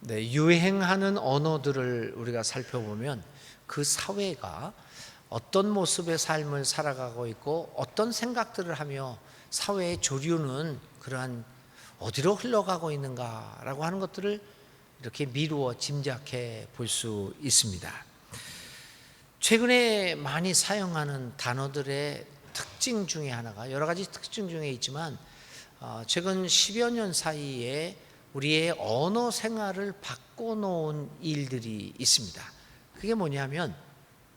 네, 유행하는 언어들을 우리가 살펴보면 그 사회가 어떤 모습의 삶을 살아가고 있고 어떤 생각들을 하며 사회의 조류는 그러한 어디로 흘러가고 있는가라고 하는 것들을 이렇게 미루어 짐작해 볼 수 있습니다. 최근에 많이 사용하는 단어들의 특징 중에 하나가, 여러 가지 특징 중에 있지만 최근 10여 년 사이에 우리의 언어 생활을 바꿔놓은 일들이 있습니다. 그게 뭐냐면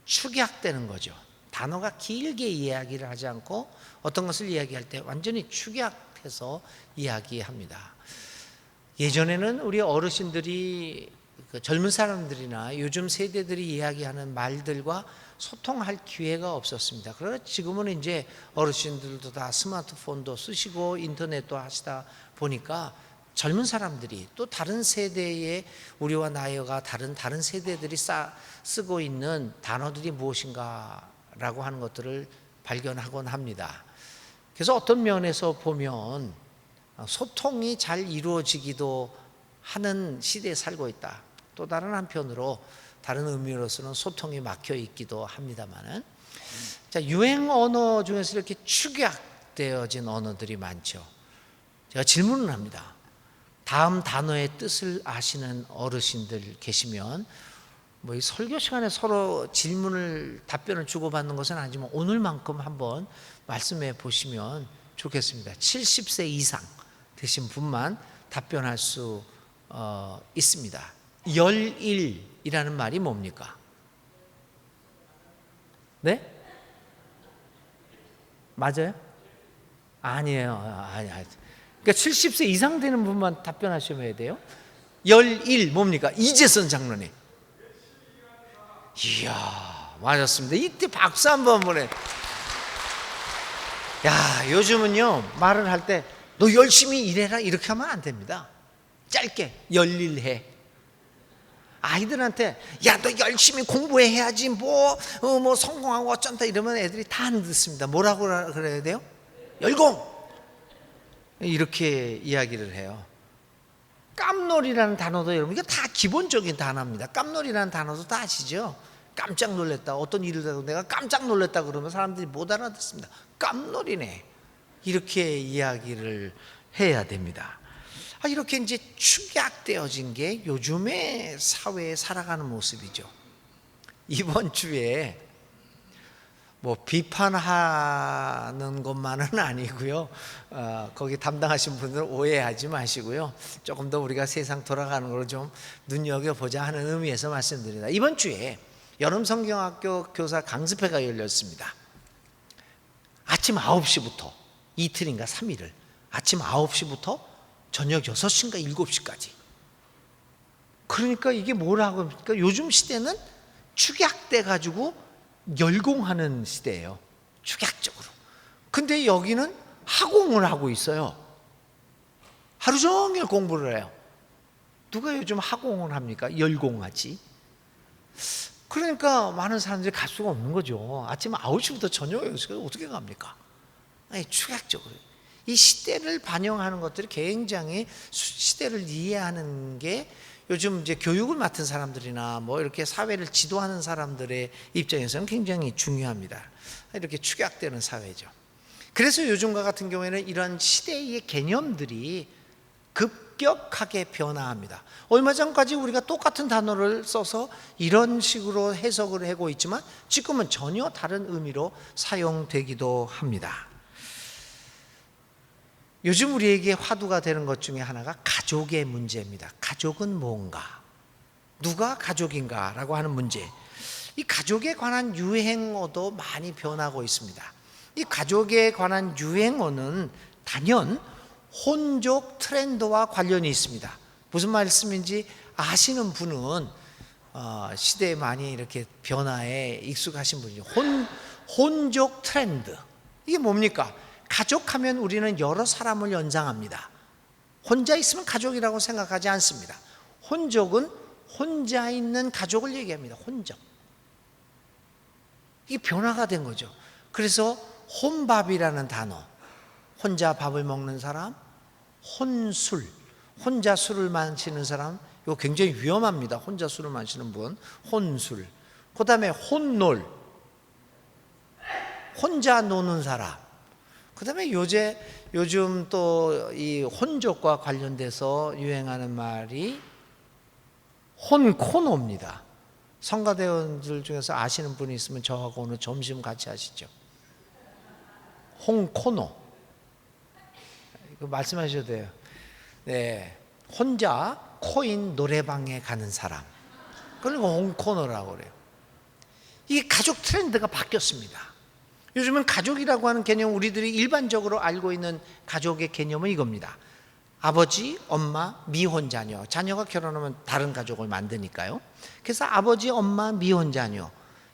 축약되는 거죠. 단어가 길게 이야기를 하지 않고 어떤 것을 이야기할 때 완전히 축약해서 이야기합니다. 예전에는 우리 어르신들이 젊은 사람들이나 요즘 세대들이 이야기하는 말들과 소통할 기회가 없었습니다. 그러나 지금은 이제 어르신들도 다 스마트폰도 쓰시고 인터넷도 하시다 보니까 젊은 사람들이 또 다른 세대의 우리와 나이가 다른 세대들이 쓰고 있는 단어들이 무엇인가라고 하는 것들을 발견하곤 합니다. 그래서 어떤 면에서 보면 소통이 잘 이루어지기도 하는 시대에 살고 있다. 또 다른 한편으로 다른 의미로서는 소통이 막혀 있기도 합니다만은, 자, 유행 언어 중에서 이렇게 축약되어진 언어들이 많죠. 제가 질문을 합니다. 다음 단어의 뜻을 아시는 어르신들 계시면 이 설교 시간에 서로 답변을 주고받는 것은 아니지만 오늘만큼 한번 말씀해 보시면 좋겠습니다. 70세 이상 되신 분만 답변할 수 있습니다. 열일이라는 말이 뭡니까? 네? 맞아요? 아니에요. 아니. 그러니까 70세 이상 되는 분만 답변하셔야 돼요. 열일 뭡니까? 이재선 장로님. 이야, 맞았습니다. 이때 박수 한번 보내. 야, 요즘은요 말을 할 때 너 열심히 일해라 이렇게 하면 안 됩니다. 짧게 열일해. 아이들한테 야, 너 열심히 공부해야지 뭐 성공하고 어쩐다 이러면 애들이 다 안 듣습니다. 뭐라고 그래야 돼요? 열공. 이렇게 이야기를 해요. 깜놀이라는 단어도 여러분, 이게 다 기본적인 단어입니다. 깜놀이라는 단어도 다 아시죠? 깜짝 놀랐다. 어떤 일을 해도 내가 깜짝 놀랐다 그러면 사람들이 못 알아듣습니다. 깜놀이네. 이렇게 이야기를 해야 됩니다. 이렇게 이제 축약되어진 게 요즘의 사회에 살아가는 모습이죠. 이번 주에 비판하는 것만은 아니고요. 거기 담당하신 분들 오해하지 마시고요. 조금 더 우리가 세상 돌아가는 걸 좀 눈여겨보자 하는 의미에서 말씀드립니다. 이번 주에 여름성경학교 교사 강습회가 열렸습니다. 아침 9시부터 이틀인가 3일을 아침 9시부터 저녁 6시인가 7시까지. 그러니까 이게 뭐라고 합니까? 요즘 시대는 축약돼 가지고 열공하는 시대예요. 축약적으로. 근데 여기는 하공을 하고 있어요. 하루 종일 공부를 해요. 누가 요즘 하공을 합니까? 열공하지. 그러니까 많은 사람들이 갈 수가 없는 거죠. 아침 9시부터 저녁 6시까지 어떻게 갑니까? 축약적으로. 이 시대를 반영하는 것들이 굉장히 시대를 이해하는 게 요즘 이제 교육을 맡은 사람들이나 이렇게 사회를 지도하는 사람들의 입장에서는 굉장히 중요합니다. 이렇게 축약되는 사회죠. 그래서 요즘과 같은 경우에는 이런 시대의 개념들이 급격하게 변화합니다. 얼마 전까지 우리가 똑같은 단어를 써서 이런 식으로 해석을 하고 있지만 지금은 전혀 다른 의미로 사용되기도 합니다. 요즘 우리에게 화두가 되는 것 중에 하나가 가족의 문제입니다. 가족은 뭔가? 누가 가족인가? 라고 하는 문제. 이 가족에 관한 유행어도 많이 변하고 있습니다. 이 가족에 관한 유행어는 단연 혼족 트렌드와 관련이 있습니다. 무슨 말씀인지 아시는 분은 시대에 많이 이렇게 변화에 익숙하신 분이죠. 혼족 트렌드. 이게 뭡니까? 가족하면 우리는 여러 사람을 연상합니다. 혼자 있으면 가족이라고 생각하지 않습니다. 혼족은 혼자 있는 가족을 얘기합니다. 혼족. 이게 변화가 된 거죠. 그래서 혼밥이라는 단어, 혼자 밥을 먹는 사람, 혼술, 혼자 술을 마시는 사람, 이거 굉장히 위험합니다. 혼자 술을 마시는 분, 혼술. 그 다음에 혼놀, 혼자 노는 사람. 그 다음에 요즘 또 이 혼족과 관련돼서 유행하는 말이 혼코노입니다. 성가대원들 중에서 아시는 분이 있으면 저하고 오늘 점심 같이 하시죠. 혼코노. 이거 말씀하셔도 돼요. 네, 혼자 코인 노래방에 가는 사람. 그걸 혼코노라고 그래요. 이 가족 트렌드가 바뀌었습니다. 요즘은 가족이라고 하는 개념, 우리들이 일반적으로 알고 있는 가족의 개념은 이겁니다. 아버지, 엄마, 미혼 자녀. 자녀가 결혼하면 다른 가족을 만드니까요. 그래서 아버지, 엄마, 미혼 자녀.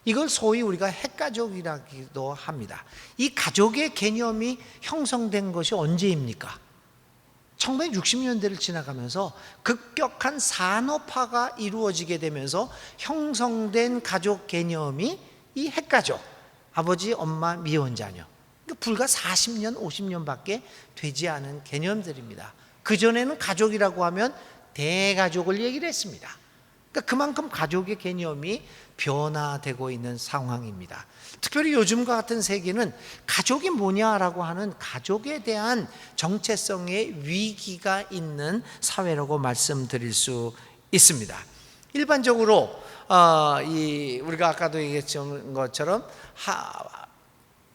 이걸 소위 우리가 핵가족이라기도 합니다. 이 가족의 개념이 형성된 것이 언제입니까? 1960년대를 지나가면서 급격한 산업화가 이루어지게 되면서 형성된 가족 개념이 이 핵가족, 아버지, 엄마, 미혼 자녀. 그러니까 불과 40년, 50년밖에 되지 않은 개념들입니다. 그전에는 가족이라고 하면 대가족을 얘기를 했습니다. 그러니까 그만큼 가족의 개념이 변화되고 있는 상황입니다. 특별히 요즘과 같은 세계는 가족이 뭐냐라고 하는 가족에 대한 정체성의 위기가 있는 사회라고 말씀드릴 수 있습니다. 일반적으로 우리가 아까도 얘기했던 것처럼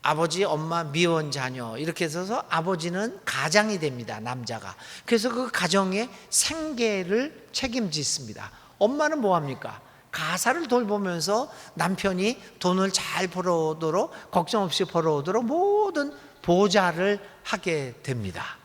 아버지, 엄마, 미혼 자녀 이렇게 해서 아버지는 가장이 됩니다. 남자가. 그래서 그 가정의 생계를 책임지습니다. 엄마는 뭐합니까? 가사를 돌보면서 남편이 돈을 잘 벌어오도록, 걱정 없이 벌어오도록 모든 보좌를 하게 됩니다.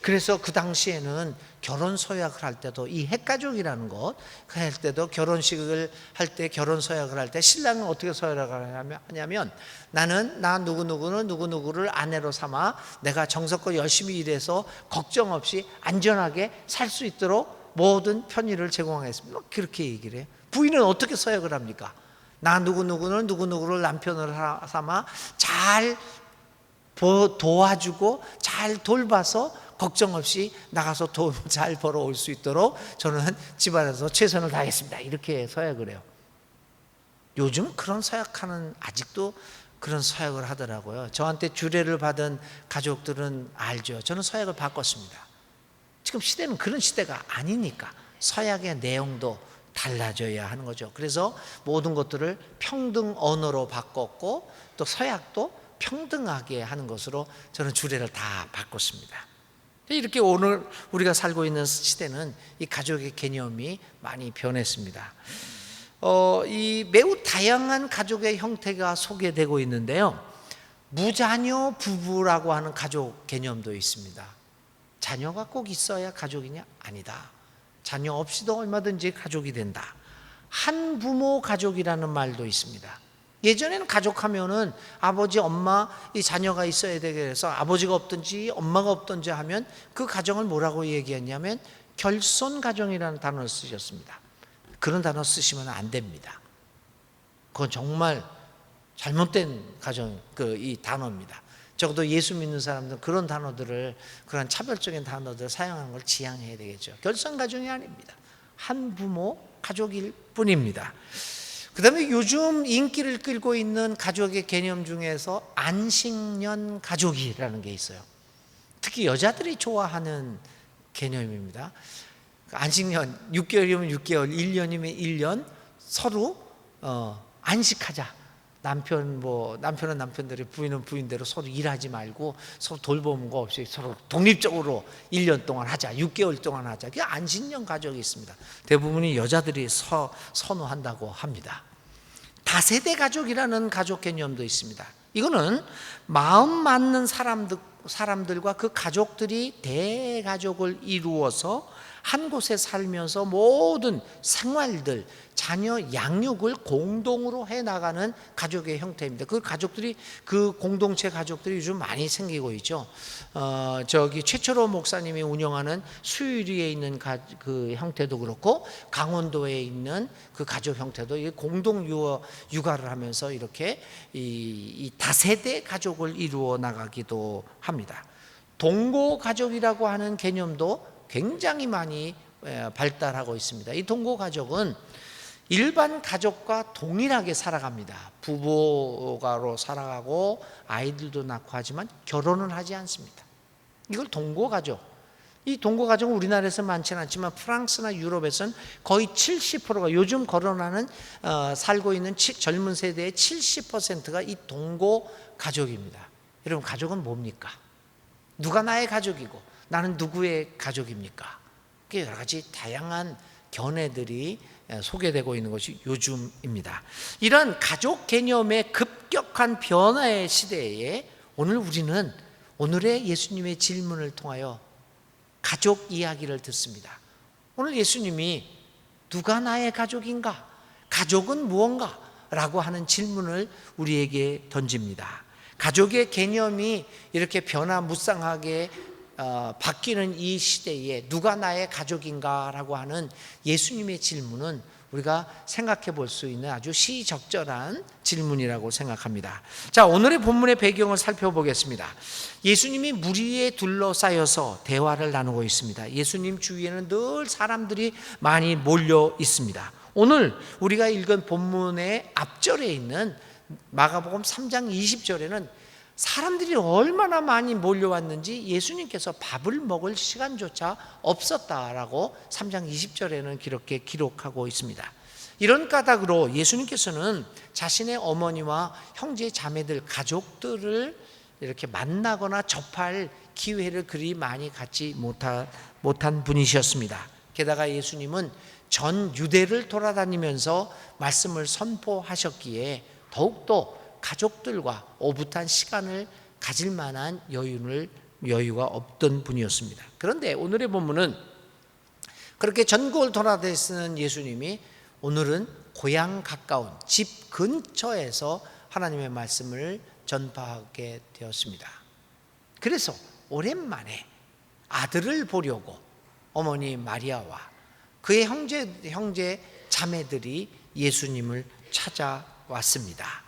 그래서 그 당시에는 결혼 서약을 할 때도 이 핵가족이라는 것 할 때도 결혼식을 할 때 결혼 서약을 할 때 신랑은 어떻게 서약을 하냐면 나는 나 누구누구는 누구누구를 아내로 삼아 내가 정성껏 열심히 일해서 걱정 없이 안전하게 살 수 있도록 모든 편의를 제공하겠습니다. 그렇게 얘기를 해요. 부인은 어떻게 서약을 합니까? 나 누구누구는 누구누구를 남편으로 삼아 잘 도와주고 잘 돌봐서 걱정 없이 나가서 돈 잘 벌어올 수 있도록 저는 집안에서 최선을 다하겠습니다. 이렇게 서약을 해요. 요즘 그런 서약하는, 아직도 그런 서약을 하더라고요. 저한테 주례를 받은 가족들은 알죠. 저는 서약을 바꿨습니다. 지금 시대는 그런 시대가 아니니까 서약의 내용도 달라져야 하는 거죠. 그래서 모든 것들을 평등 언어로 바꿨고 또 서약도 평등하게 하는 것으로 저는 주례를 다 바꿨습니다. 이렇게 오늘 우리가 살고 있는 시대는 이 가족의 개념이 많이 변했습니다. 이 매우 다양한 가족의 형태가 소개되고 있는데요. 무자녀 부부라고 하는 가족 개념도 있습니다. 자녀가 꼭 있어야 가족이냐? 아니다. 자녀 없이도 얼마든지 가족이 된다. 한부모 가족이라는 말도 있습니다. 예전에는 가족하면은 아버지, 엄마, 이 자녀가 있어야 되게 해서 아버지가 없든지 엄마가 없든지 하면 그 가정을 뭐라고 얘기했냐면 결손가정이라는 단어를 쓰셨습니다. 그런 단어 쓰시면 안 됩니다. 그건 정말 잘못된 가정, 이 단어입니다. 적어도 예수 믿는 사람들은 그런 단어들을, 그런 차별적인 단어들을 사용하는 걸 지양해야 되겠죠. 결손가정이 아닙니다. 한부모 가족일 뿐입니다. 그 다음에 요즘 인기를 끌고 있는 가족의 개념 중에서 안식년 가족이라는 게 있어요. 특히 여자들이 좋아하는 개념입니다. 안식년 6개월이면 6개월, 1년이면 1년 서로 안식하자. 남편은 남편대로, 부인은 부인대로 서로 일하지 말고 서로 돌보는 거 없이 서로 독립적으로 1년 동안 하자, 6개월 동안 하자. 그게 안식년 가족이 있습니다. 대부분이 여자들이 선호한다고 합니다. 다세대 가족이라는 가족 개념도 있습니다. 이거는 마음 맞는 사람들과 그 가족들이 대가족을 이루어서 한 곳에 살면서 모든 생활들, 자녀 양육을 공동으로 해나가는 가족의 형태입니다. 그 가족들이, 그 공동체 가족들이 요즘 많이 생기고 있죠. 최철호 목사님이 운영하는 수유리에 있는 그 형태도 그렇고, 강원도에 있는 그 가족 형태도 공동 육아를 하면서 이렇게 이 다세대 가족을 이루어 나가기도 합니다. 동거 가족이라고 하는 개념도 굉장히 많이 발달하고 있습니다. 이 동거 가족은 일반 가족과 동일하게 살아갑니다. 부부가로 살아가고 아이들도 낳고 하지만 결혼은 하지 않습니다. 이걸 동거 가족. 이 동거 가족은 우리나라에서 많지는 않지만 프랑스나 유럽에서는 거의 70%가 요즘 거론하는 살고 있는 젊은 세대의 70%가 이 동거 가족입니다. 여러분, 가족은 뭡니까? 누가 나의 가족이고 나는 누구의 가족입니까? 여러 가지 다양한 견해들이 소개되고 있는 것이 요즘입니다. 이런 가족 개념의 급격한 변화의 시대에 오늘 우리는 오늘의 예수님의 질문을 통하여 가족 이야기를 듣습니다. 오늘 예수님이 누가 나의 가족인가? 가족은 무언가? 라고 하는 질문을 우리에게 던집니다. 가족의 개념이 이렇게 변화무쌍하게 바뀌는 이 시대에 누가 나의 가족인가? 라고 하는 예수님의 질문은 우리가 생각해 볼 수 있는 아주 시적절한 질문이라고 생각합니다. 자, 오늘의 본문의 배경을 살펴보겠습니다. 예수님이 무리에 둘러싸여서 대화를 나누고 있습니다. 예수님 주위에는 늘 사람들이 많이 몰려 있습니다. 오늘 우리가 읽은 본문의 앞절에 있는 마가복음 3장 20절에는 사람들이 얼마나 많이 몰려왔는지 예수님께서 밥을 먹을 시간조차 없었다라고 3장 20절에는 그렇게 기록하고 있습니다. 이런 까닭으로 예수님께서는 자신의 어머니와 형제 자매들 가족들을 이렇게 만나거나 접할 기회를 그리 많이 갖지 못한 분이셨습니다. 게다가 예수님은 전 유대를 돌아다니면서 말씀을 선포하셨기에 더욱더 가족들과 오붓한 시간을 가질 만한 여유가 없던 분이었습니다. 그런데 오늘의 본문은 그렇게 전국을 돌아다니시는 예수님이 오늘은 고향 가까운 집 근처에서 하나님의 말씀을 전파하게 되었습니다. 그래서 오랜만에 아들을 보려고 어머니 마리아와 그의 형제 자매들이 예수님을 찾아왔습니다.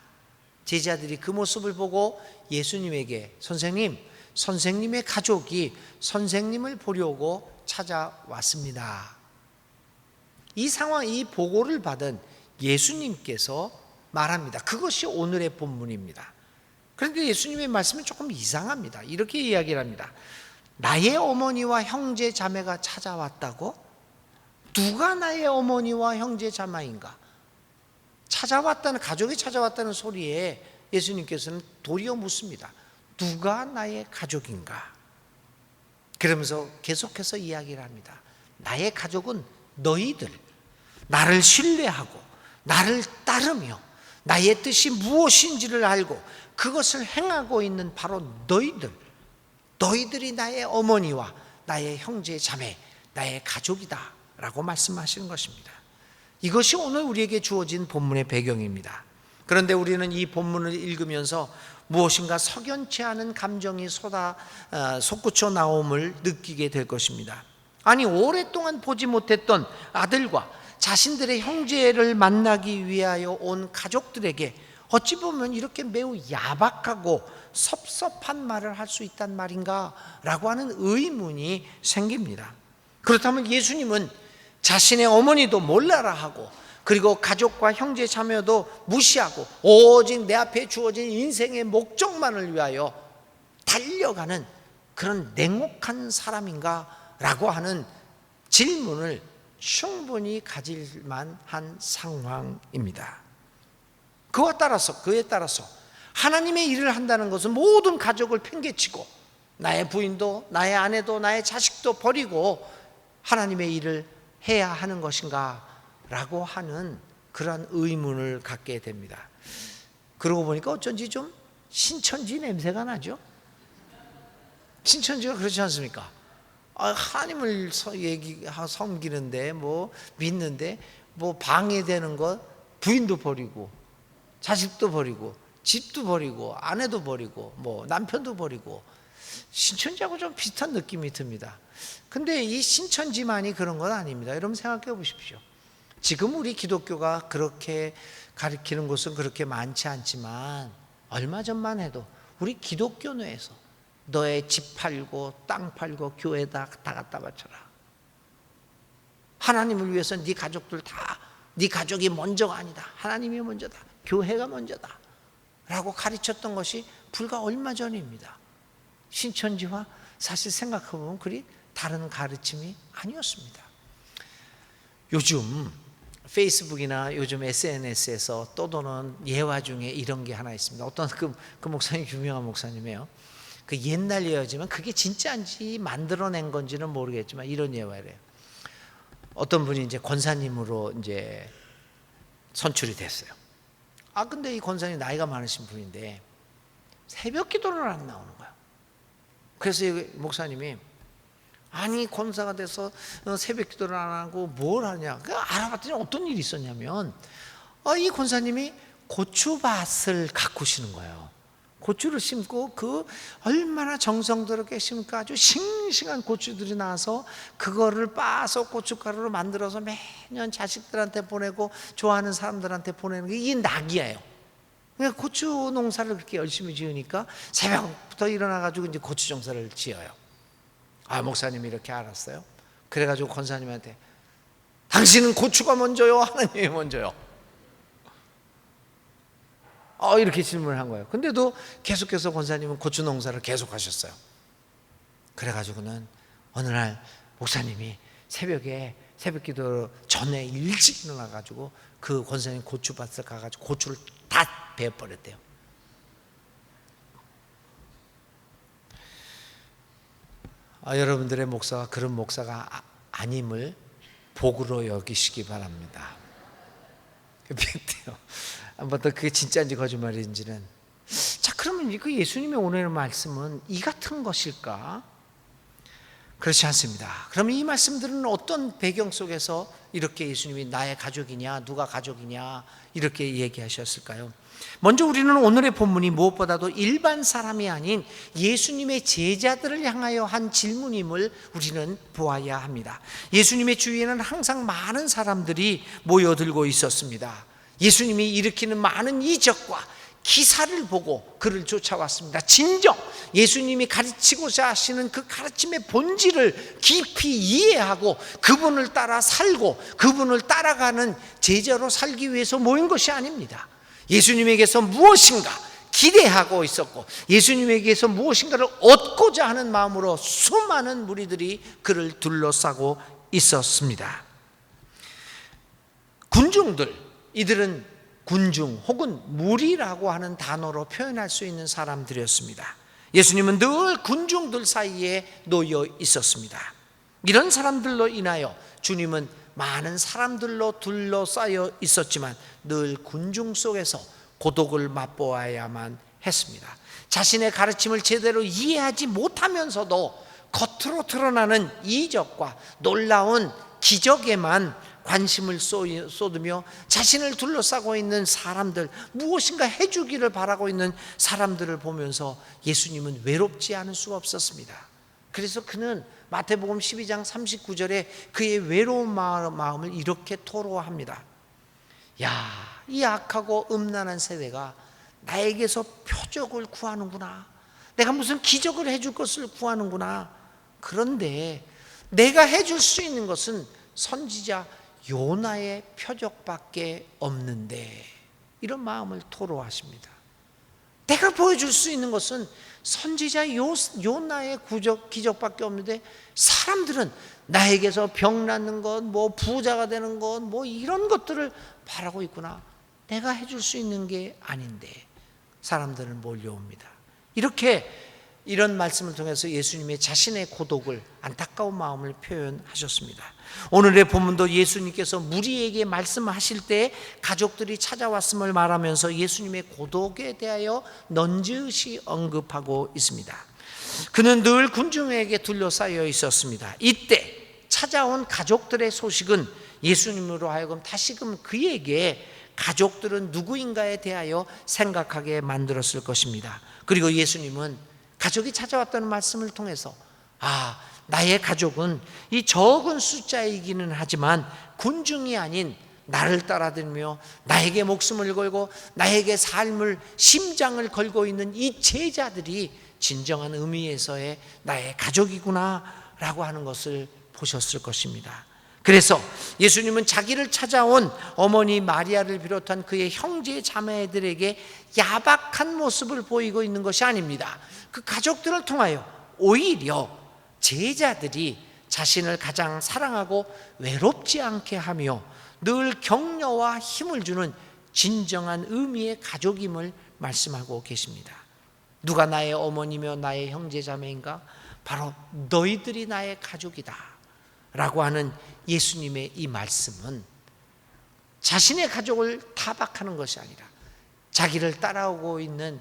제자들이 그 모습을 보고 예수님에게 선생님의 가족이 선생님을 보려고 찾아왔습니다. 이 상황, 이 보고를 받은 예수님께서 말합니다. 그것이 오늘의 본문입니다. 그런데 예수님의 말씀은 조금 이상합니다. 이렇게 이야기를 합니다. 나의 어머니와 형제 자매가 찾아왔다고? 누가 나의 어머니와 형제 자매인가? 가족이 찾아왔다는 소리에 예수님께서는 도리어 묻습니다. 누가 나의 가족인가? 그러면서 계속해서 이야기를 합니다. 나의 가족은 너희들, 나를 신뢰하고 나를 따르며 나의 뜻이 무엇인지를 알고 그것을 행하고 있는 바로 너희들이 나의 어머니와 나의 형제 자매, 나의 가족이다 라고 말씀하시는 것입니다. 이것이 오늘 우리에게 주어진 본문의 배경입니다. 그런데 우리는 이 본문을 읽으면서 무엇인가 석연치 않은 감정이 솟구쳐 나옴을 느끼게 될 것입니다. 아니, 오랫동안 보지 못했던 아들과 자신들의 형제를 만나기 위하여 온 가족들에게 어찌 보면 이렇게 매우 야박하고 섭섭한 말을 할 수 있단 말인가? 라고 하는 의문이 생깁니다. 그렇다면 예수님은 자신의 어머니도 몰라라 하고 그리고 가족과 형제 자매도 무시하고 오직 내 앞에 주어진 인생의 목적만을 위하여 달려가는 그런 냉혹한 사람인가? 라고 하는 질문을 충분히 가질 만한 상황입니다. 그에 따라서 하나님의 일을 한다는 것은 모든 가족을 팽개치고 나의 부인도 나의 아내도 나의 자식도 버리고 하나님의 일을 해야 하는 것인가? 라고 하는 그런 의문을 갖게 됩니다. 그러고 보니까 어쩐지 좀 신천지 냄새가 나죠? 신천지가 그렇지 않습니까? 하나님을 섬기는데 믿는데 방해되는 것, 부인도 버리고 자식도 버리고 집도 버리고 아내도 버리고 남편도 버리고 신천지하고 좀 비슷한 느낌이 듭니다. 근데 이 신천지만이 그런 건 아닙니다. 여러분 생각해 보십시오. 지금 우리 기독교가 그렇게 가르치는 곳은 그렇게 많지 않지만 얼마 전만 해도 우리 기독교 내에서 너의 집 팔고 땅 팔고 교회다 다 갖다 바쳐라. 하나님을 위해서 네 가족들 다, 네 가족이 먼저가 아니다. 하나님이 먼저다. 교회가 먼저다. 라고 가르쳤던 것이 불과 얼마 전입니다. 신천지와 사실 생각해보면 그리 다른 가르침이 아니었습니다. 요즘 페이스북이나 요즘 SNS에서 떠도는 예화 중에 이런 게 하나 있습니다. 어떤 그 목사님, 유명한 목사님이에요. 그 옛날 예화지만 그게 진짜인지 만들어낸 건지는 모르겠지만 이런 예화래요. 어떤 분이 이제 권사님으로 이제 선출이 됐어요. 근데 이 권사님 나이가 많으신 분인데 새벽 기도를 안 나오는 거야. 그래서 이 목사님이 아니 권사가 돼서 새벽 기도를 안 하고 뭘 하냐. 알아봤더니 어떤 일이 있었냐면 이 권사님이 고추밭을 가꾸시는 거예요. 고추를 심고 그 얼마나 정성스럽게 심고 아주 싱싱한 고추들이 나서 그거를 빻아서 고춧가루로 만들어서 매년 자식들한테 보내고 좋아하는 사람들한테 보내는 게 이게 낙이에요. 그러니까 고추 농사를 그렇게 열심히 지으니까 새벽부터 일어나가지고 이제 고추 정사를 지어요. 목사님이 이렇게 알았어요. 그래가지고 권사님한테 당신은 고추가 먼저요? 하나님이 먼저요? 이렇게 질문을 한 거예요. 근데도 계속해서 권사님은 고추 농사를 계속 하셨어요. 그래가지고는 어느 날 목사님이 새벽 기도 전에 일찍 일어나가지고 그 권사님 고추밭을 가가지고 고추를 다 베어버렸대요. 여러분들의 목사가 그런 목사가 아님을 복으로 여기시기 바랍니다. 한번 더 그게 진짜인지 거짓말인지는. 자, 그러면 그 예수님의 오늘 말씀은 이 같은 것일까? 그렇지 않습니다. 그러면 이 말씀들은 어떤 배경 속에서 이렇게 예수님이 나의 가족이냐, 누가 가족이냐 이렇게 얘기하셨을까요? 먼저 우리는 오늘의 본문이 무엇보다도 일반 사람이 아닌 예수님의 제자들을 향하여 한 질문임을 우리는 보아야 합니다. 예수님의 주위에는 항상 많은 사람들이 모여들고 있었습니다. 예수님이 일으키는 많은 이적과 기사를 보고 그를 쫓아왔습니다. 진정 예수님이 가르치고자 하시는 그 가르침의 본질을 깊이 이해하고 그분을 따라 살고 그분을 따라가는 제자로 살기 위해서 모인 것이 아닙니다. 예수님에게서 무엇인가 기대하고 있었고 예수님에게서 무엇인가를 얻고자 하는 마음으로 수많은 무리들이 그를 둘러싸고 있었습니다. 군중들, 이들은 군중 혹은 무리라고 하는 단어로 표현할 수 있는 사람들이었습니다. 예수님은 늘 군중들 사이에 놓여 있었습니다. 이런 사람들로 인하여 주님은 많은 사람들로 둘러싸여 있었지만 늘 군중 속에서 고독을 맛보아야만 했습니다. 자신의 가르침을 제대로 이해하지 못하면서도 겉으로 드러나는 이적과 놀라운 기적에만 관심을 쏟으며 자신을 둘러싸고 있는 사람들, 무엇인가 해주기를 바라고 있는 사람들을 보면서 예수님은 외롭지 않을 수가 없었습니다. 그래서 그는 마태복음 12장 39절에 그의 외로운 마음을 이렇게 토로합니다. 이 악하고 음란한 세대가 나에게서 표적을 구하는구나. 내가 무슨 기적을 해줄 것을 구하는구나. 그런데 내가 해줄 수 있는 것은 선지자 요나의 표적밖에 없는데, 이런 마음을 토로하십니다. 내가 보여줄 수 있는 것은 선지자 요나의 기적밖에 없는데 사람들은 나에게서 병 낫는 것, 부자가 되는 것, 이런 것들을 바라고 있구나. 내가 해줄 수 있는 게 아닌데 사람들은 몰려옵니다. 이런 말씀을 통해서 예수님의 자신의 고독을, 안타까운 마음을 표현하셨습니다. 오늘의 본문도 예수님께서 무리에게 말씀하실 때 가족들이 찾아왔음을 말하면서 예수님의 고독에 대하여 넌지시 언급하고 있습니다. 그는 늘 군중에게 둘러싸여 있었습니다. 이때 찾아온 가족들의 소식은 예수님으로 하여금 다시금 그에게 가족들은 누구인가에 대하여 생각하게 만들었을 것입니다. 그리고 예수님은 가족이 찾아왔다는 말씀을 통해서 나의 가족은 이 적은 숫자이기는 하지만 군중이 아닌 나를 따라다니며 나에게 목숨을 걸고 나에게 심장을 걸고 있는 이 제자들이 진정한 의미에서의 나의 가족이구나 라고 하는 것을 보셨을 것입니다. 그래서 예수님은 자기를 찾아온 어머니 마리아를 비롯한 그의 형제 자매들에게 야박한 모습을 보이고 있는 것이 아닙니다. 그 가족들을 통하여 오히려 제자들이 자신을 가장 사랑하고 외롭지 않게 하며 늘 격려와 힘을 주는 진정한 의미의 가족임을 말씀하고 계십니다. 누가 나의 어머니며 나의 형제 자매인가? 바로 너희들이 나의 가족이다 라고 하는 예수님의 이 말씀은 자신의 가족을 타박하는 것이 아니라 자기를 따라오고 있는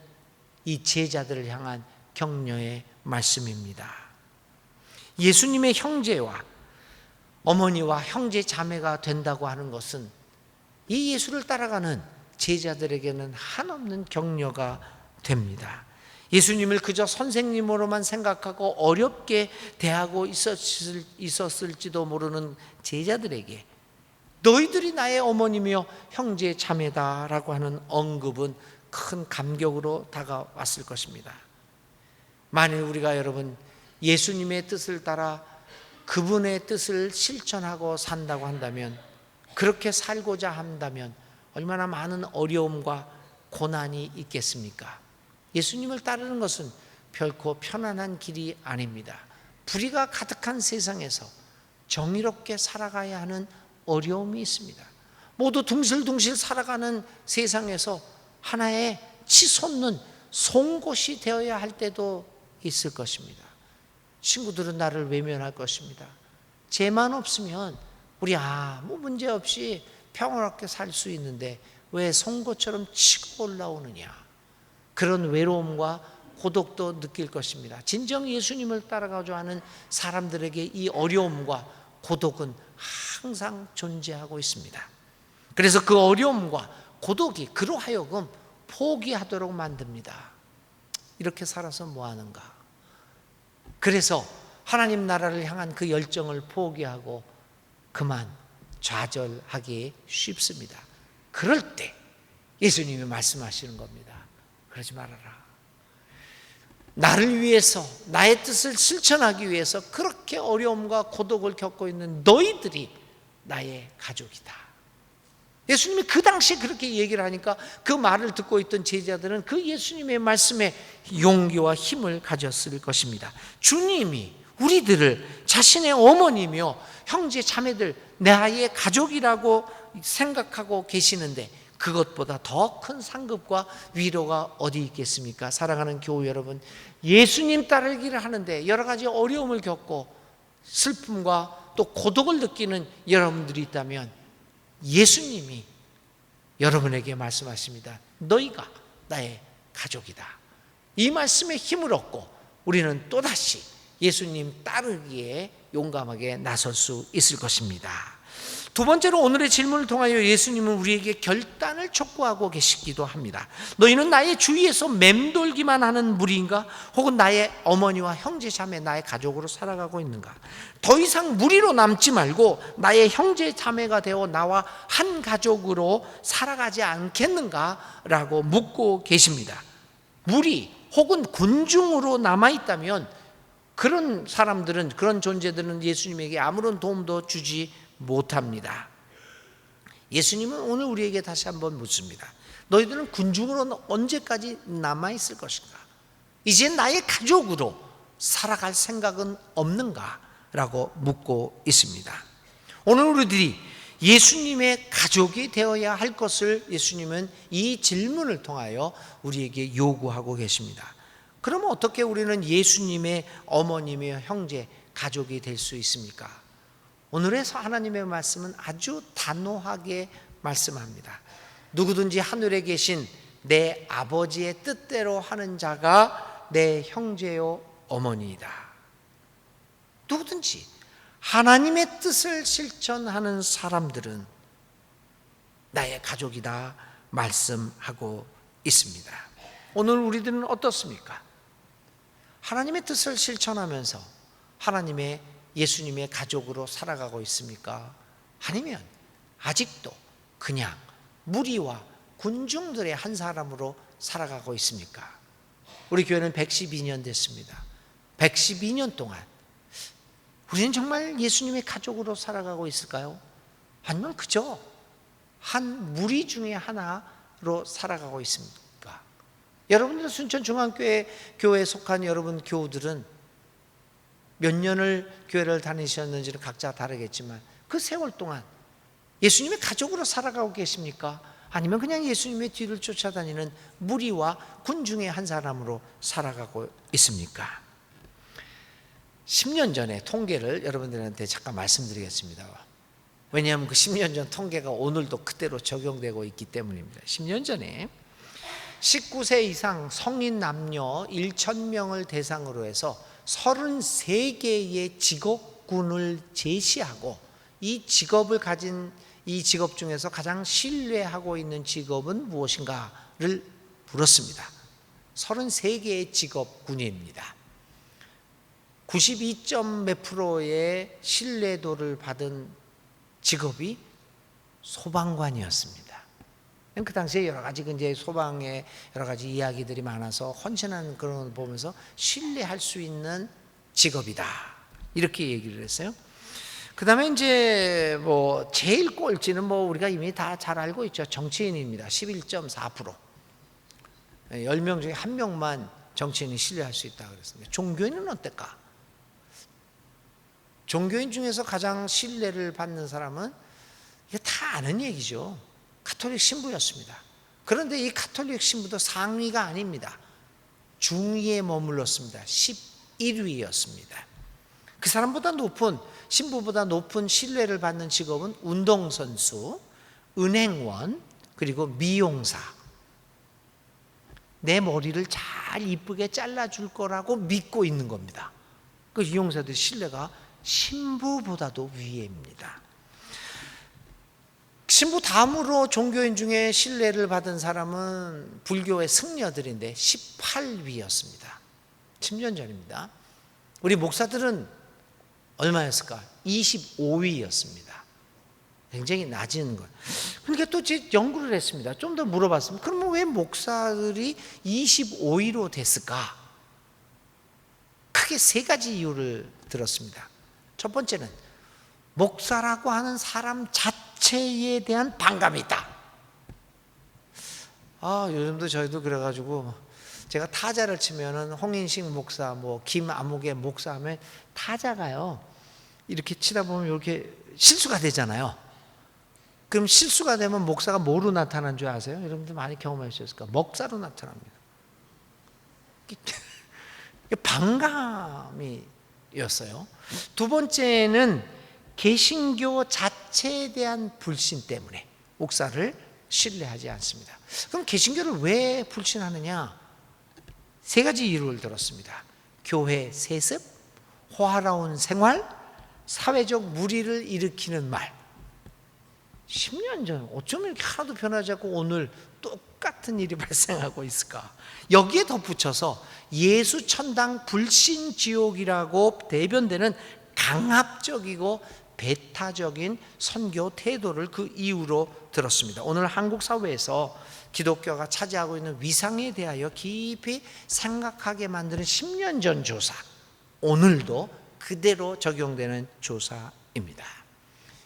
이 제자들을 향한 격려의 말씀입니다. 예수님의 형제와 어머니와 형제 자매가 된다고 하는 것은 이 예수를 따라가는 제자들에게는 한없는 격려가 됩니다. 예수님을 그저 선생님으로만 생각하고 어렵게 대하고 있었을지도 모르는 제자들에게 너희들이 나의 어머니며 형제 자매다라고 하는 언급은 큰 감격으로 다가왔을 것입니다. 만일 우리가 여러분 예수님의 뜻을 따라 그분의 뜻을 실천하고 산다고 한다면, 그렇게 살고자 한다면 얼마나 많은 어려움과 고난이 있겠습니까? 예수님을 따르는 것은 결코 편안한 길이 아닙니다. 불의가 가득한 세상에서 정의롭게 살아가야 하는 어려움이 있습니다. 모두 둥실둥실 살아가는 세상에서 하나의 치솟는 송곳이 되어야 할 때도 있을 것입니다. 친구들은 나를 외면할 것입니다. 죄만 없으면 우리 아무 문제 없이 평화롭게 살 수 있는데 왜 송곳처럼 치고 올라오느냐, 그런 외로움과 고독도 느낄 것입니다. 진정 예수님을 따라가고자 하는 사람들에게 이 어려움과 고독은 항상 존재하고 있습니다. 그래서 그 어려움과 고독이 그로 하여금 포기하도록 만듭니다. 이렇게 살아서 뭐하는가? 그래서 하나님 나라를 향한 그 열정을 포기하고 그만 좌절하기 쉽습니다. 그럴 때 예수님이 말씀하시는 겁니다. 그러지 말아라. 나를 위해서, 나의 뜻을 실천하기 위해서 그렇게 어려움과 고독을 겪고 있는 너희들이 나의 가족이다. 예수님이 그 당시에 그렇게 얘기를 하니까 그 말을 듣고 있던 제자들은 그 예수님의 말씀에 용기와 힘을 가졌을 것입니다. 주님이 우리들을 자신의 어머니며 형제 자매들, 나의 가족이라고 생각하고 계시는데 그것보다 더 큰 상급과 위로가 어디 있겠습니까? 사랑하는 교우 여러분, 예수님 따르기를 하는데 여러 가지 어려움을 겪고 슬픔과 또 고독을 느끼는 여러분들이 있다면 예수님이 여러분에게 말씀하십니다. 너희가 나의 가족이다. 이 말씀에 힘을 얻고 우리는 또다시 예수님 따르기에 용감하게 나설 수 있을 것입니다. 두 번째로 오늘의 질문을 통하여 예수님은 우리에게 결단을 촉구하고 계시기도 합니다. 너희는 나의 주위에서 맴돌기만 하는 무리인가? 혹은 나의 어머니와 형제 자매, 나의 가족으로 살아가고 있는가? 더 이상 무리로 남지 말고 나의 형제 자매가 되어 나와 한 가족으로 살아가지 않겠는가? 라고 묻고 계십니다. 무리 혹은 군중으로 남아있다면 그런 사람들은, 그런 존재들은 예수님에게 아무런 도움도 주지 못합니다. 예수님은 오늘 우리에게 다시 한번 묻습니다. 너희들은 군중으로 언제까지 남아있을 것인가? 이제 나의 가족으로 살아갈 생각은 없는가? 라고 묻고 있습니다. 오늘 우리들이 예수님의 가족이 되어야 할 것을 예수님은 이 질문을 통하여 우리에게 요구하고 계십니다. 그러면 어떻게 우리는 예수님의 어머님의 형제, 가족이 될 수 있습니까? 오늘의 하나님의 말씀은 아주 단호하게 말씀합니다. 누구든지 하늘에 계신 내 아버지의 뜻대로 하는 자가 내 형제요 어머니이다. 누구든지 하나님의 뜻을 실천하는 사람들은 나의 가족이다 말씀하고 있습니다. 오늘 우리들은 어떻습니까? 하나님의 뜻을 실천하면서 하나님의 예수님의 가족으로 살아가고 있습니까? 아니면 아직도 그냥 무리와 군중들의 한 사람으로 살아가고 있습니까? 우리 교회는 112년 됐습니다. 112년 동안 우리는 정말 예수님의 가족으로 살아가고 있을까요? 아니면 그저 한 무리 중에 하나로 살아가고 있습니까? 여러분들 순천중앙교회에 속한 여러분 교우들은 몇 년을 교회를 다니셨는지는 각자 다르겠지만 그 세월 동안 예수님의 가족으로 살아가고 계십니까? 아니면 그냥 예수님의 뒤를 쫓아다니는 무리와 군 중에 한 사람으로 살아가고 있습니까? 10년 전에 통계를 여러분들한테 잠깐 말씀드리겠습니다. 왜냐하면 그 10년 전 통계가 오늘도 그대로 적용되고 있기 때문입니다. 10년 전에 19세 이상 성인 남녀 1,000명을 대상으로 해서 33개의 직업군을 제시하고 이 직업을 가진 이 직업 중에서 가장 신뢰하고 있는 직업은 무엇인가를 물었습니다. 33개의 직업군입니다. 92점 몇 프로의 신뢰도를 받은 직업이 소방관이었습니다. 그 당시에 여러 가지 이제 소방의 여러 가지 이야기들이 많아서 헌신하는 그런 걸 보면서 신뢰할 수 있는 직업이다, 이렇게 얘기를 했어요. 그 다음에 이제 뭐 제일 꼴찌는 뭐 우리가 이미 다 잘 알고 있죠. 정치인입니다. 11.4%. 10명 중에 1명만 정치인이 신뢰할 수 있다 그랬습니다. 종교인은 어떨까? 종교인 중에서 가장 신뢰를 받는 사람은 이게 다 아는 얘기죠. 가톨릭 신부였습니다. 그런데 이 가톨릭 신부도 상위가 아닙니다. 중위에 머물렀습니다. 11위였습니다. 그 사람보다 높은, 신부보다 높은 신뢰를 받는 직업은 운동선수, 은행원, 그리고 미용사. 내 머리를 잘 이쁘게 잘라줄 거라고 믿고 있는 겁니다. 그 미용사들 신뢰가 신부보다도 위입니다. 신부 다음으로 종교인 중에 신뢰를 받은 사람은 불교의 승려들인데 18위였습니다. 10년 전입니다. 우리 목사들은 얼마였을까? 25위였습니다. 굉장히 낮은 것. 그러니까 또 연구를 했습니다. 좀 더 물어봤습니다. 그러면 왜 목사들이 25위로 됐을까? 크게 세 가지 이유를 들었습니다. 첫 번째는 목사라고 하는 사람 자체에 대한 반감이 있다. 요즘도 저희도 그래가지고 제가 타자를 치면은 홍인식 목사, 뭐 김아무개 목사 하면 타자가요 이렇게 치다 보면 이렇게 실수가 되잖아요. 그럼 실수가 되면 목사가 뭐로 나타난 줄 아세요? 여러분들 많이 경험하셨을 거예요. 먹사로 나타납니다. 반감이었어요. 두 번째는 개신교 자체에 대한 불신 때문에 목사를 신뢰하지 않습니다. 그럼 개신교를 왜 불신하느냐? 세 가지 이유를 들었습니다. 교회 세습, 호화로운 생활, 사회적 무리를 일으키는 말. 10년 전 어쩜 이렇게 하나도 변하지 않고 오늘 똑같은 일이 발생하고 있을까? 여기에 덧붙여서 예수 천당 불신 지옥이라고 대변되는 강압적이고 배타적인 선교 태도를 그 이유로 들었습니다. 오늘 한국 사회에서 기독교가 차지하고 있는 위상에 대하여 깊이 생각하게 만드는 10년 전 조사, 오늘도 그대로 적용되는 조사입니다.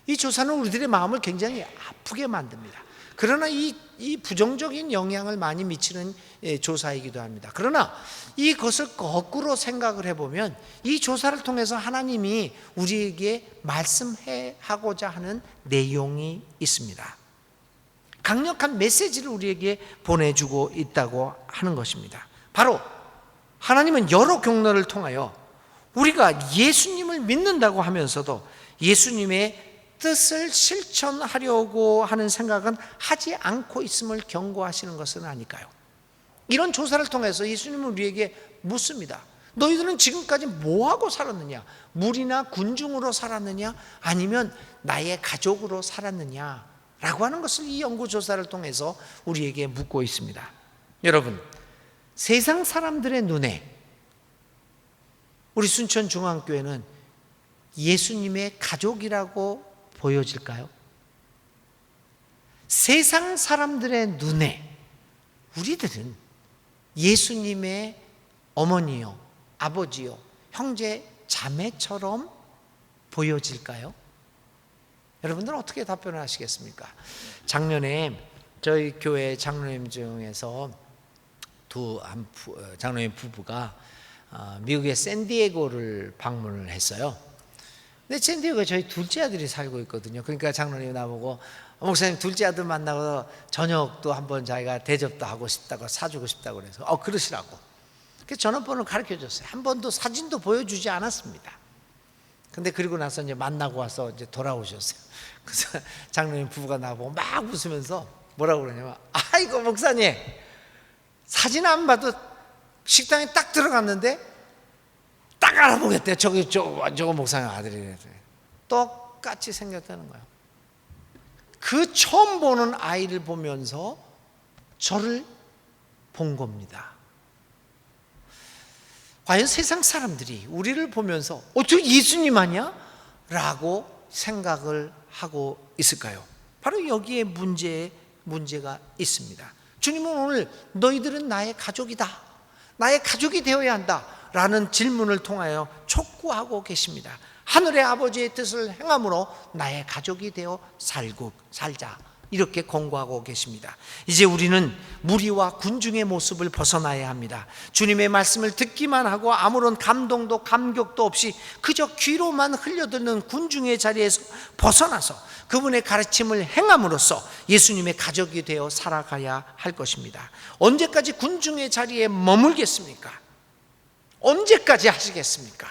이 조사는 우리들의 마음을 굉장히 아프게 만듭니다. 그러나 이 부정적인 영향을 많이 미치는 조사이기도 합니다. 그러나 이것을 거꾸로 생각을 해보면 이 조사를 통해서 하나님이 우리에게 말씀하고자 하는 내용이 있습니다. 강력한 메시지를 우리에게 보내주고 있다고 하는 것입니다. 바로 하나님은 여러 경로를 통하여 우리가 예수님을 믿는다고 하면서도 예수님의 뜻을 실천하려고 하는 생각은 하지 않고 있음을 경고하시는 것은 아닐까요? 이런 조사를 통해서 예수님은 우리에게 묻습니다. 너희들은 지금까지 뭐하고 살았느냐? 무리나 군중으로 살았느냐? 아니면 나의 가족으로 살았느냐? 라고 하는 것을 이 연구조사를 통해서 우리에게 묻고 있습니다. 여러분, 세상 사람들의 눈에 우리 순천중앙교회는 예수님의 가족이라고 보여질까요? 세상 사람들의 눈에 우리들은 예수님의 어머니요, 아버지요, 형제, 자매처럼 보여질까요? 여러분들은 어떻게 답변을 하시겠습니까? 작년에 저희 교회 장로님 중에서 장로님 부부가 미국의 샌디에고를 방문을 했어요. 근데 샌디에고에 저희 둘째 아들이 살고 있거든요. 그러니까 장로님이 나보고 목사님 둘째 아들 만나고 저녁도 한번 자기가 대접도 하고 싶다고 사주고 싶다고 그래서 그러시라고. 그래서 전화번호를 가르쳐 줬어요. 한 번도 사진도 보여주지 않았습니다. 근데 그리고 나서 이제 만나고 와서 이제 돌아오셨어요. 그래서 장로님 부부가 나보고 막 웃으면서 뭐라고 그러냐면, 아이고 목사님 사진 안 봐도 식당에 딱 들어갔는데 딱 알아보겠대. 저거 목사님 아들이래. 똑같이 생겼다는 거예요. 그 처음 보는 아이를 보면서 저를 본 겁니다. 과연 세상 사람들이 우리를 보면서 저 예수님 아니야? 라고 생각을 하고 있을까요? 바로 여기에 문제가 있습니다. 주님은 오늘 너희들은 나의 가족이다, 나의 가족이 되어야 한다 라는 질문을 통하여 촉구하고 계십니다. 하늘의 아버지의 뜻을 행함으로 나의 가족이 되어 살자, 이렇게 권고하고 계십니다. 이제 우리는 무리와 군중의 모습을 벗어나야 합니다. 주님의 말씀을 듣기만 하고 아무런 감동도 감격도 없이 그저 귀로만 흘려듣는 군중의 자리에서 벗어나서 그분의 가르침을 행함으로써 예수님의 가족이 되어 살아가야 할 것입니다. 언제까지 군중의 자리에 머물겠습니까? 언제까지 하시겠습니까?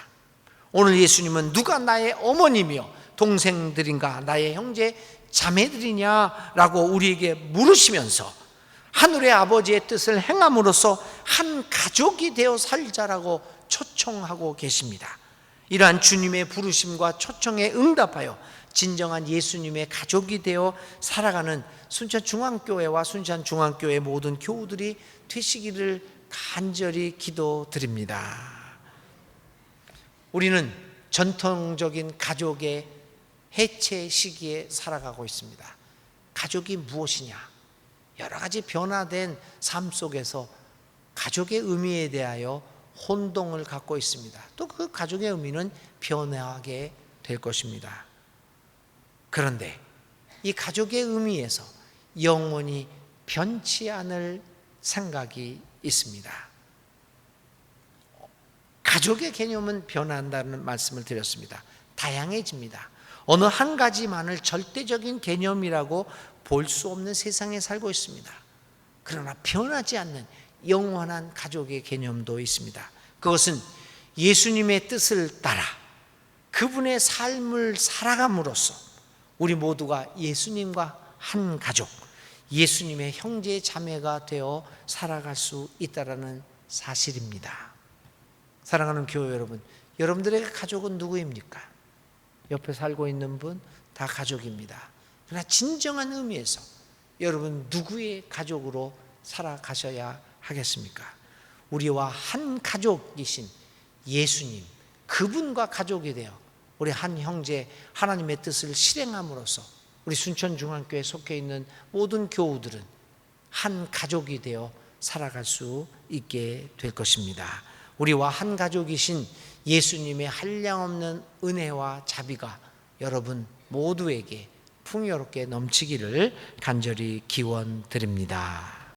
오늘 예수님은 누가 나의 어머니며 동생들인가, 나의 형제 자매들이냐라고 우리에게 물으시면서 하늘의 아버지의 뜻을 행함으로써 한 가족이 되어 살자라고 초청하고 계십니다. 이러한 주님의 부르심과 초청에 응답하여 진정한 예수님의 가족이 되어 살아가는 순천중앙교회와 순천중앙교회 모든 교우들이 되시기를 간절히 기도드립니다. 우리는 전통적인 가족의 해체 시기에 살아가고 있습니다. 가족이 무엇이냐? 여러 가지 변화된 삶 속에서 가족의 의미에 대하여 혼동을 갖고 있습니다. 또 그 가족의 의미는 변하게 될 것입니다. 그런데 이 가족의 의미에서 영원히 변치 않을 생각이 있습니다. 가족의 개념은 변한다는 말씀을 드렸습니다. 다양해집니다. 어느 한 가지만을 절대적인 개념이라고 볼 수 없는 세상에 살고 있습니다. 그러나 변하지 않는 영원한 가족의 개념도 있습니다. 그것은 예수님의 뜻을 따라 그분의 삶을 살아감으로써 우리 모두가 예수님과 한 가족, 예수님의 형제 자매가 되어 살아갈 수 있다는 사실입니다. 사랑하는 교회 여러분, 여러분들의 가족은 누구입니까? 옆에 살고 있는 분 다 가족입니다. 그러나 진정한 의미에서 여러분 누구의 가족으로 살아가셔야 하겠습니까? 우리와 한 가족이신 예수님, 그분과 가족이 되어 우리 한 형제 하나님의 뜻을 실행함으로써 우리 순천중앙교회에 속해 있는 모든 교우들은 한 가족이 되어 살아갈 수 있게 될 것입니다. 우리와 한 가족이신 예수님의 한량없는 은혜와 자비가 여러분 모두에게 풍요롭게 넘치기를 간절히 기원드립니다.